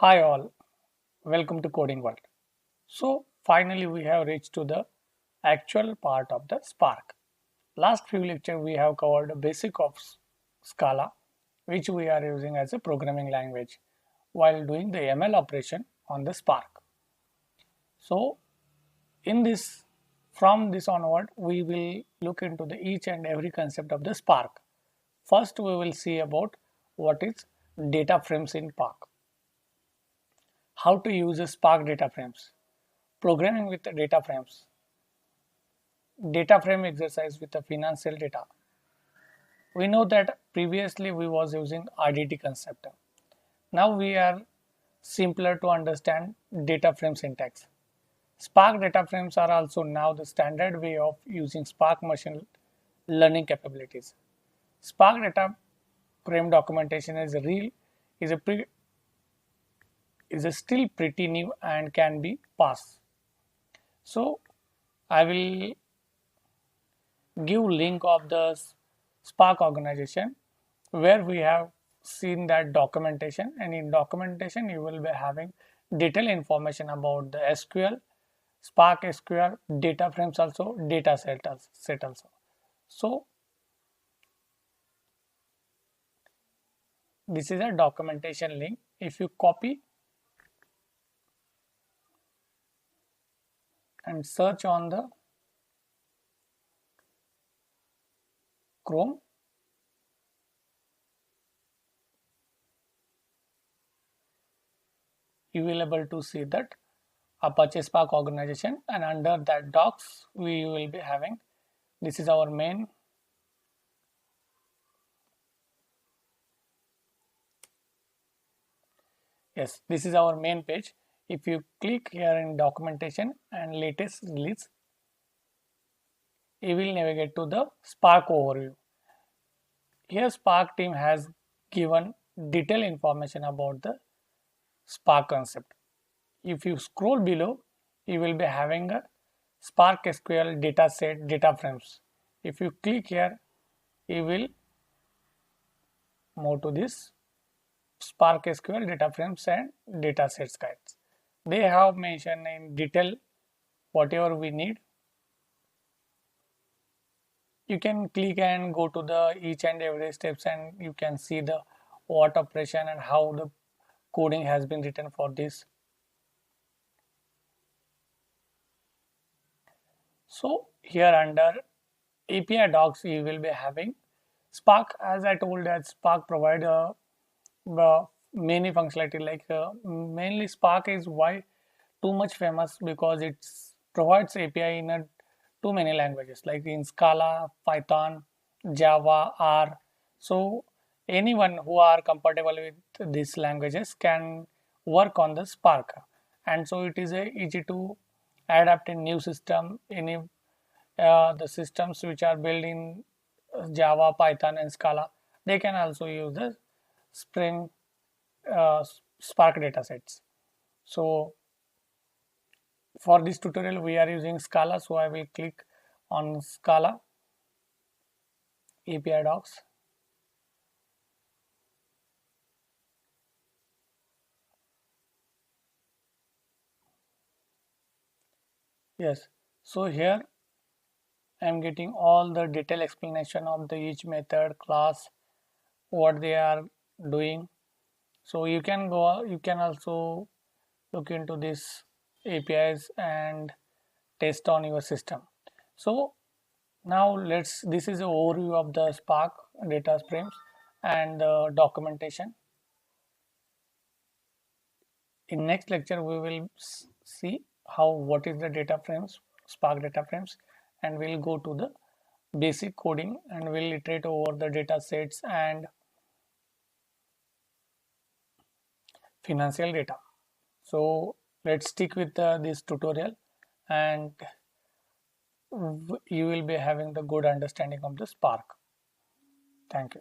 Hi all, welcome to Coding World. So finally we have reached to the actual part of the Spark. Last few lecture we have covered the basic of Scala, which we are using as a programming language while doing the ML operation on the Spark. So in this, from this onward, we will look into the each and every concept of the Spark. First we will see about what is data frames in Spark. How to use a Spark data frames. Programming with the data frames. Data frame exercise with the financial data. We know that previously we was using RDT concept. Now we are simpler to understand data frame syntax. Spark data frames are also now the standard way of using Spark machine learning capabilities. Spark data frame documentation is is a pre, is a still pretty new and can be passed. So I will give link of the Spark organization where we have seen that documentation, and in documentation you will be having detailed information about the SQL, Spark SQL, data frames also, data set also. So this is a documentation link. If you copy and search on the Chrome, you will able to see that Apache Spark organization, and under that docs we will be having, this is our main. Yes, this is our main page. If you click here in documentation and latest release, you will navigate to the Spark overview. Here Spark team has given detailed information about the Spark concept. If you scroll below, you will be having a Spark SQL dataset data frames. If you click here, you will move to this Spark SQL data frames and datasets guides. They have mentioned in detail whatever we need. You can click and go to the each and every steps, and you can see the what operation and how the coding has been written for this. So here under API docs you will be having Spark. As I told that Spark provide many functionality, like mainly Spark is why too much famous because it provides API in too many languages like in Scala, Python, Java, R. So anyone who are compatible with these languages can work on the Spark, and so it is easy to adapt a new system. Any the systems which are built in Java, Python, and Scala, they can also use the Spring uh, Spark datasets. So for this tutorial we are using Scala, so I will click on Scala API docs. Yes, so here I am getting all the detailed explanation of the each method, class, what they are doing. So you can go, you can also look into this APIs and test on your system. So now this is an overview of the Spark data frames and the documentation. In next lecture we will see how what is the data frames, Spark data frames, and we'll go to the basic coding and we'll iterate over the data sets and financial data. So let's stick with this tutorial, and you will be having the good understanding of the Spark. Thank you.